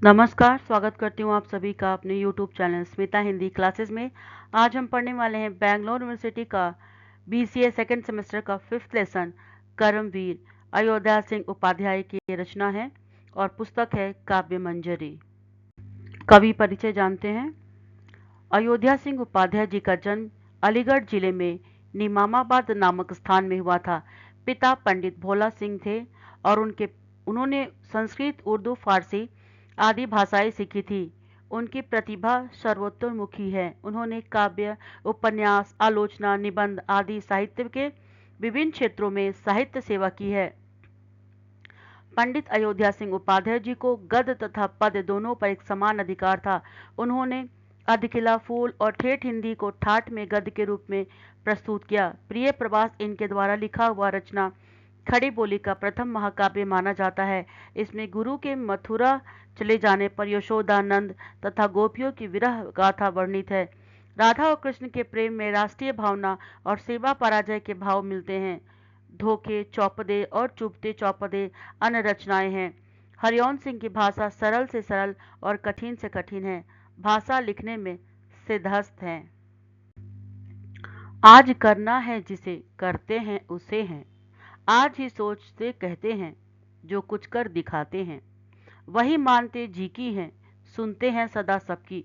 नमस्कार, स्वागत करती हूँ आप सभी का अपने YouTube channel Smita Hindi classes में। आज हम पढ़ने वाले हैं बैंगलोर यूनिवर्सिटी का BCA सेकंड सेमेस्टर का 5th लेसन कर्मवीर। अयोध्या सिंह उपाध्याय की रचना है और पुस्तक है काव्य मंजरी। कवि परिचय जानते हैं। अयोध्या सिंह उपाध्याय जी का जन्म अलीगढ़ जिले में निमामाबाद नामक स्थान में हुआ था। पिता पंडित भोला सिंह थे और उन्होंने संस्कृत, उर्दू, फारसी आदि भाषाएं सीखी थी। उनकी प्रतिभा सर्वतोमुखी है। उन्होंने काव्य, उपन्यास, आलोचना, निबंध आदि साहित्य के विभिन्न क्षेत्रों में साहित्य सेवा की है। पंडित अयोध्या सिंह उपाध्याय जी को गद्य तथा पद्य दोनों पर एक समान अधिकार था। उन्होंने अधकिला, फूल और ठेठ हिंदी को ठाठ में गद्य के रूप में प्रस्तुत किया। प्रिय प्रवास इनके द्वारा लिखा हुआ रचना खड़ी बोली का प्रथम महाकाव्य माना जाता है। इसमें गुरु के मथुरा चले जाने पर यशोदानंद तथा गोपियों की विरह गाथा वर्णित है। राधा और कृष्ण के प्रेम में राष्ट्रीय भावना और सेवा पराजय के भाव मिलते हैं। धोखे, चौपदे और चुभते चौपदे अन्य रचनाएं हैं। हरिओंश सिंह की भाषा सरल से सरल और कठिन से कठिन है। भाषा लिखने में सिद्धहस्त हैं। आज करना है जिसे करते हैं उसे हैं। आज ही सोचते कहते हैं जो कुछ कर दिखाते हैं। वही मानते जी की हैं, सुनते हैं सदा सबकी।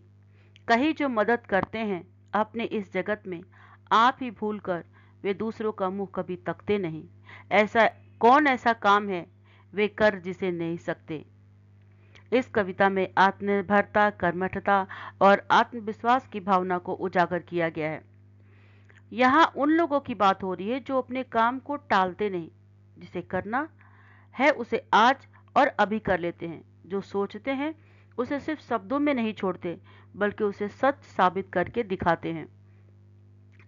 कहीं जो मदद करते हैं अपने इस जगत में, आप ही भूल कर वे दूसरों का मुंह कभी तकते नहीं। ऐसा कौन ऐसा काम है वे कर जिसे नहीं सकते। इस कविता में आत्मनिर्भरता, कर्मठता और आत्मविश्वास की भावना को उजागर किया गया है। यहाँ उन लोगों की बात हो रही है जो अपने काम को टालते नहीं, जिसे करना है उसे आज और अभी कर लेते हैं। जो सोचते हैं उसे सिर्फ शब्दों में नहीं छोड़ते, बल्कि उसे सच साबित करके दिखाते हैं।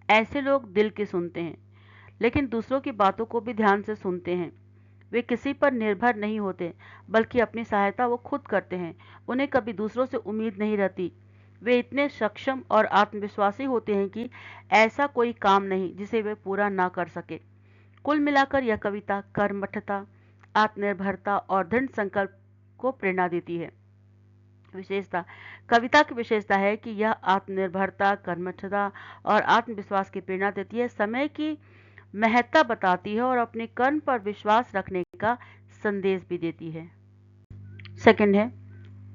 ऐसे लोग दिल की सुनते हैं, लेकिन दूसरों की बातों को भी ध्यान से सुनते हैं। वे किसी पर निर्भर नहीं होते, बल्कि अपनी सहायता वो खुद करते हैं। उन्हें कभी दूसरों से उम्मीद नहीं रहती। वे इतने सक्षम और आत्मविश्वासी होते हैं कि ऐसा कोई काम नहीं जिसे वे पूरा ना कर सके। कुल मिलाकर यह कविता कर्मठता, आत्मनिर्भरता और दृढ़ संकल्प को प्रेरणा देती है। विशेषता, कविता की विशेषता है कि यह आत्मनिर्भरता, कर्मठता और आत्मविश्वास की प्रेरणा देती है, समय की महत्ता बताती है और अपने कर्म पर विश्वास रखने का संदेश भी देती है। सेकंड है,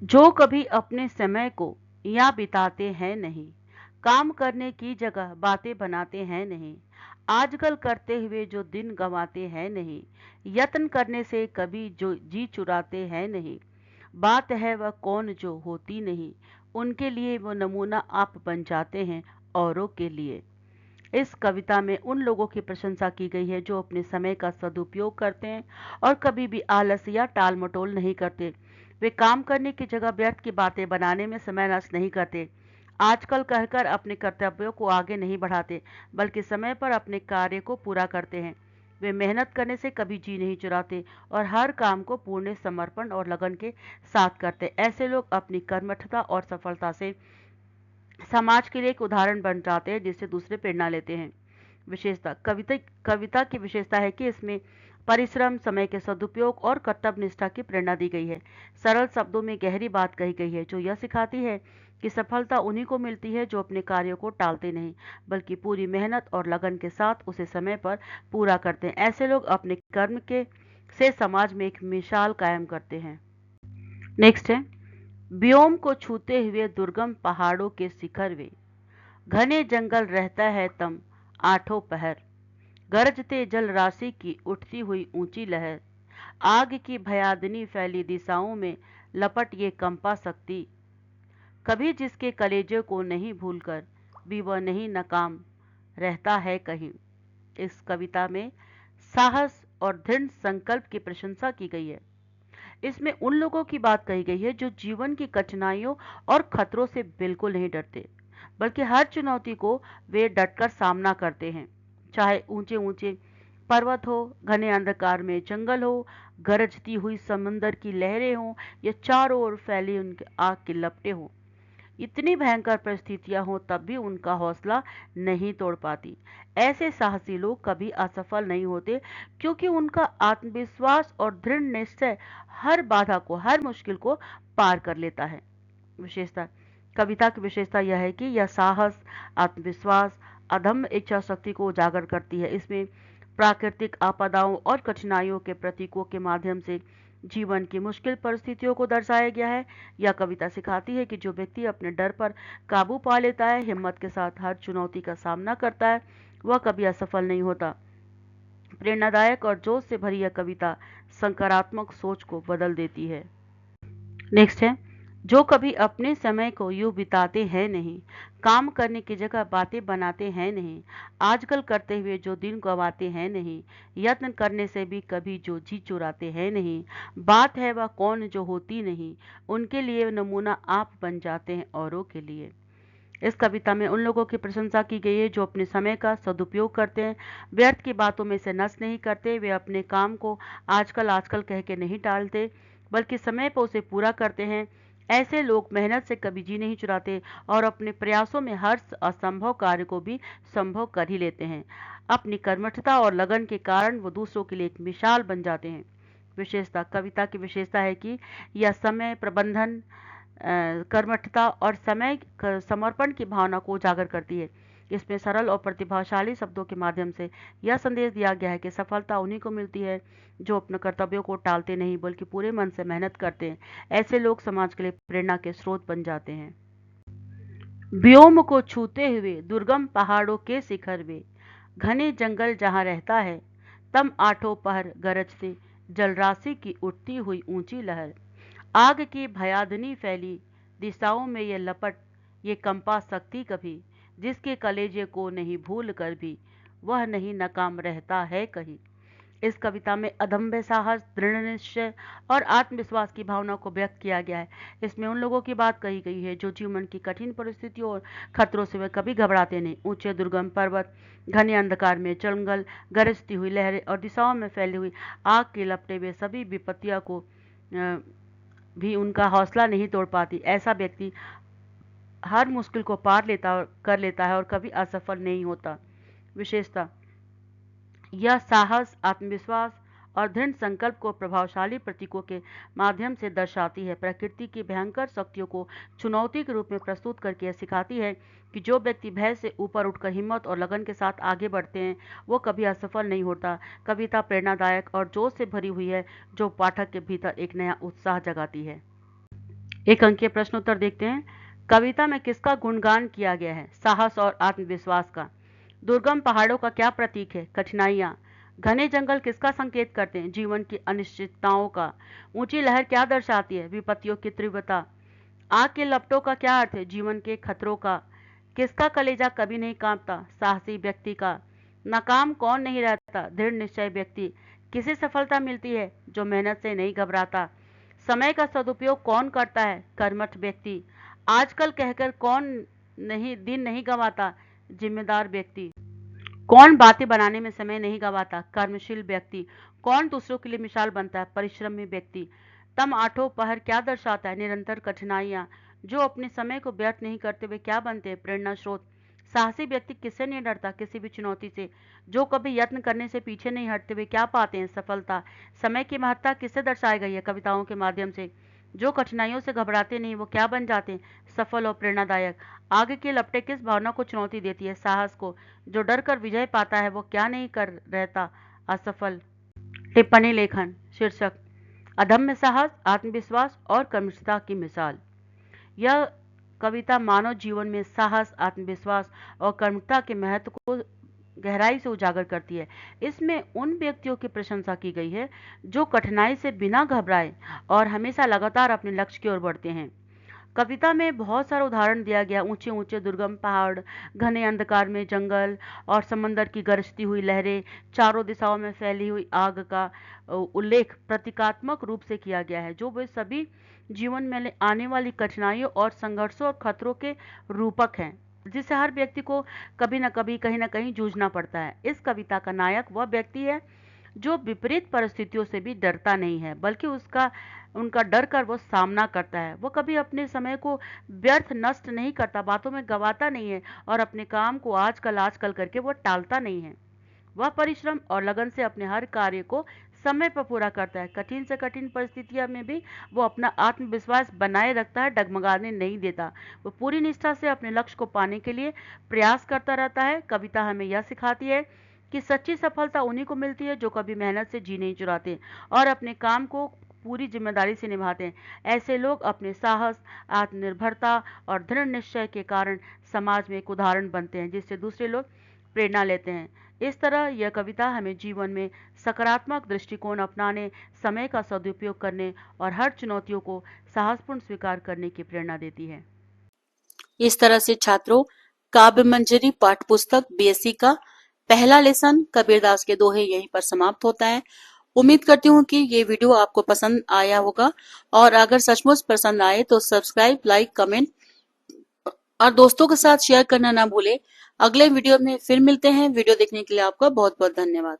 जो कभी अपने समय को यहाँ बिताते हैं नहीं, काम करने की जगह बातें बनाते हैं नहीं, आजकल करते हुए जो दिन गंवाते हैं नहीं, यत्न करने से कभी जो जी चुराते हैं नहीं, बात है वह कौन जो होती नहीं, उनके लिए वो नमूना आप बन जाते हैं औरों के लिए। इस कविता में उन लोगों की प्रशंसा की गई है जो अपने समय का सदुपयोग करते हैं और कभी भी आलस या टाल मटोल नहीं करते। वे काम करने की जगह व्यर्थ की बातें बनाने में समय नष्ट नहीं करते। आजकल कहकर अपने कर्तव्यों को आगे नहीं बढ़ाते, बल्कि समय पर अपने कार्य को पूरा करते हैं। वे मेहनत करने से कभी जी नहीं चुराते और हर काम को पूर्ण समर्पण और लगन के साथ करते। ऐसे लोग अपनी कर्मठता और सफलता से समाज के लिए एक उदाहरण बन जाते हैं, जिससे दूसरे प्रेरणा लेते हैं। विशेषता, कविता की विशेषता है कि इसमें परिश्रम, समय के सदुपयोग और कर्तव्य निष्ठा की प्रेरणा दी गई है। सरल शब्दों में गहरी बात कही गई है जो यह सिखाती है कि सफलता उन्हीं को मिलती है जो अपने कार्यों को टालते नहीं, बल्कि पूरी मेहनत और लगन के साथ उसे समय पर पूरा करते हैं। ऐसे लोग अपने कर्म के से समाज में एक मिसाल कायम करते हैं। नेक्स्ट है, व्योम को छूते हुए दुर्गम पहाड़ों के शिखर वे, घने जंगल रहता है तम आठों पहर, गरजते जल राशि की उठती हुई ऊंची लहर, आग की भयादिनी फैली दिशाओं में लपट ये कंपा सकती, कभी जिसके कलेजे को नहीं भूलकर भी वह नहीं नाकाम रहता है कहीं। इस कविता में साहस और दृढ़ संकल्प की प्रशंसा की गई है। इसमें उन लोगों की बात कही गई है जो जीवन की कठिनाइयों और खतरों से बिल्कुल नहीं डरते, बल्कि हर चुनौती को वे डटकर सामना करते हैं। चाहे ऊंचे ऊंचे पर्वत हो, घने अंधकार में जंगल हो, गरजती हुई समंदर की लहरें हो या चारों ओर फैली उनकी आग की लपटें हो, इतनी भयंकर परिस्थितियां हों तब भी उनका हौसला नहीं तोड़ पाती। ऐसे साहसी लोग कभी असफल नहीं होते, क्योंकि उनका आत्मविश्वास और दृढ़ निश्चय हर बाधा को, हर मुश्किल को पार कर लेता है। विशेषता, कविता की विशेषता यह है कि यह साहस, आत्मविश्वास, अदम्य इच्छा शक्ति को उजागर करती है। इसमें प्राकृतिक आपदाओं और कठिनाइयों के प्रतीकों के माध्यम से जीवन की मुश्किल परिस्थितियों को दर्शाया गया है। यह कविता सिखाती है कि जो व्यक्ति अपने डर पर काबू पा लेता है, हिम्मत के साथ हर चुनौती का सामना करता है, वह कभी असफल नहीं होता। प्रेरणादायक और जोश से भरी यह कविता सकारात्मक सोच को बदल देती है। नेक्स्ट है, जो कभी अपने समय को यूं बिताते हैं नहीं, काम करने की जगह बातें बनाते हैं नहीं, आजकल करते हुए जो दिन गंवाते हैं नहीं, यत्न करने से भी कभी जो जी चुराते हैं नहीं, बात है वह कौन जो होती नहीं, उनके लिए नमूना आप बन जाते हैं औरों के लिए। इस कविता में उन लोगों की प्रशंसा की गई है जो अपने समय का सदुपयोग करते हैं, व्यर्थ की बातों में से नष्ट नहीं करते, वे अपने काम को आजकल आजकल कह के नहीं टालते, बल्कि समय पर उसे पूरा करते हैं। ऐसे लोग मेहनत से कभी जी नहीं चुराते और अपने प्रयासों में हर असंभव कार्य को भी संभव कर ही लेते हैं। अपनी कर्मठता और लगन के कारण वो दूसरों के लिए एक मिसाल बन जाते हैं। विशेषता, कविता की विशेषता है कि यह समय प्रबंधन, कर्मठता और समय समर्पण की भावना को उजागर करती है। इसमें सरल और प्रतिभाशाली शब्दों के माध्यम से यह संदेश दिया गया है कि सफलता उन्हीं को मिलती है जो अपने कर्तव्यों को टालते नहीं, बल्कि पूरे मन से मेहनत करते हैं। ऐसे लोग समाज के लिए प्रेरणा के स्रोत बन जाते हैं। व्योम को छूते हुए दुर्गम पहाड़ों के शिखर वे, घने जंगल जहां रहता है, तम आठों पहर गरजते जलराशि की उठती हुई ऊंची लहर, आग की भयादनी फैली दिशाओं में ये लपट, ये कंपा सकती कभी, जिसके कलेजे को नहीं भूल कर भी वह नहीं नाकाम रहता है कहीं। इस कविता में अदम्य साहस, दृढ़ निश्चय और आत्मविश्वास की भावना को व्यक्त किया गया है। इसमें उन लोगों की बात कही गई है जो जीवन की कठिन परिस्थितियों और खतरों से वे कभी घबराते नहीं। ऊंचे दुर्गम पर्वत, घने अंधकार में जंगल, गरजती हुई लहरें और दिशाओं में फैली हुई आग की लपटें, वे सभी विपत्तियों को भी उनका हौसला नहीं तोड़ पाती। ऐसा व्यक्ति हर मुश्किल को पार कर लेता है और कभी असफल नहीं होता। विशेषता, यह साहस, आत्मविश्वास और दृढ़ संकल्प को प्रभावशाली प्रतीकों के माध्यम से दर्शाती है। प्रकृति की भयंकर शक्तियों को चुनौती के रूप में प्रस्तुत करके यह सिखाती है कि जो व्यक्ति भय से ऊपर उठकर हिम्मत और लगन के साथ आगे बढ़ते हैं, वो कभी असफल नहीं होता। कविता प्रेरणादायक और जोश से भरी हुई है, जो पाठक के भीतर एक नया उत्साह जगाती है। एक अंकीय प्रश्नोत्तर देखते हैं। कविता में किसका गुणगान किया गया है? साहस और आत्मविश्वास का। दुर्गम पहाड़ों का क्या प्रतीक है? कठिनाइयाँ। घने जंगल किसका संकेत करते हैं? जीवन की अनिश्चितताओं का। ऊंची लहर क्या दर्शाती है? विपत्तियों की तीव्रता। आग के लपटों का क्या अर्थ है? जीवन के खतरों का। किसका कलेजा कभी नहीं कांपता? साहसी व्यक्ति का। नाकाम कौन नहीं रहता? दृढ़ निश्चय व्यक्ति। किसे सफलता मिलती है? जो मेहनत से नहीं घबराता। समय का सदुपयोग कौन करता है? कर्मठ व्यक्ति। आजकल कहकर कौन नहीं दिन नहीं गंवाता? जिम्मेदार व्यक्ति। कौन बातें बनाने में समय नहीं गंवाता? कर्मशील व्यक्ति। कौन दूसरों के लिए मिसाल बनता है? परिश्रमी व्यक्ति। तम आठों पहर क्या दर्शाता है? निरंतर कठिनाइयां। जो अपने समय को व्यर्थ नहीं करते वे क्या बनते हैं? प्रेरणा स्रोत। साहसी व्यक्ति किससे नहीं डरता? किसी भी चुनौती से। जो कभी यत्न करने से पीछे नहीं हटते वे क्या पाते हैं? सफलता। समय की महत्ता किससे दर्शाई गई है? कविताओं के माध्यम से। जो कठिनाइयों से घबराते नहीं वो क्या बन जाते हैं? सफल और प्रेरणादायक। आगे की लपटें किस भावना को चुनौती देती है? साहस को। जो डर कर विजय पाता है वो क्या नहीं कर रहता असफल। टिप्पणी लेखन। शीर्षक, अदम्य साहस, आत्मविश्वास और कर्मठता की मिसाल। यह कविता मानव जीवन में साहस, आत्मविश्वास और कर्मठता के महत्व को गहराई से उजागर करती है। इसमें उन व्यक्तियों की प्रशंसा की गई है जो कठिनाई से बिना घबराए और हमेशा लगातार अपने लक्ष्य की ओर बढ़ते हैं। कविता में बहुत सारा उदाहरण दिया गया। ऊंचे ऊंचे दुर्गम पहाड़, घने अंधकार में जंगल और समंदर की गरजती हुई लहरें, चारों दिशाओं में फैली हुई आग का उल्लेख प्रतीकात्मक रूप से किया गया है, जो वे सभी जीवन में आने वाली कठिनाइयों और संघर्षों और खतरों के रूपक हैं, जिससे हर व्यक्ति को कभी न कभी कहीं ना कहीं जूझना पड़ता है। इस कविता का नायक वह व्यक्ति है जो विपरीत परिस्थितियों से भी डरता नहीं है, बल्कि उनका डर कर वो सामना करता है। वो कभी अपने समय को व्यर्थ नष्ट नहीं करता, बातों में गवाता नहीं है और अपने काम को आजकल आजकल करके वो टालता नहीं है। वह परिश्रम और लगन से अपने हर कार्य को समय पर पूरा करता है। कठिन से कठिन परिस्थितियों में भी वो अपना आत्मविश्वास बनाए रखता है, डगमगाने नहीं देता। वो पूरी निष्ठा से अपने लक्ष्य को पाने के लिए प्रयास करता रहता है। कविता हमें यह सिखाती है कि सच्ची सफलता उन्हीं को मिलती है जो कभी मेहनत से जी नहीं चुराते और अपने काम को पूरी जिम्मेदारी से निभाते हैं। ऐसे लोग अपने साहस, आत्मनिर्भरता और दृढ़ निश्चय के कारण समाज में एक उदाहरण बनते हैं, जिससे दूसरे लोग प्रेरणा लेते हैं। इस तरह यह कविता हमें जीवन में सकारात्मक दृष्टिकोण अपनाने, समय का सदुपयोग करने और हर चुनौतियों को साहसपूर्ण स्वीकार करने की प्रेरणा देती है। इस तरह से छात्रों, काव्य मंजरी पाठ्य पुस्तक बीएससी का पहला लेसन कबीरदास के दोहे यहीं पर समाप्त होता है। उम्मीद करती हूँ कि ये वीडियो आपको पसंद आया होगा, और अगर सचमुच पसंद आए तो सब्सक्राइब, लाइक, कमेंट और दोस्तों के साथ शेयर करना ना भूलें। अगले वीडियो में फिर मिलते हैं। वीडियो देखने के लिए आपका बहुत बहुत धन्यवाद।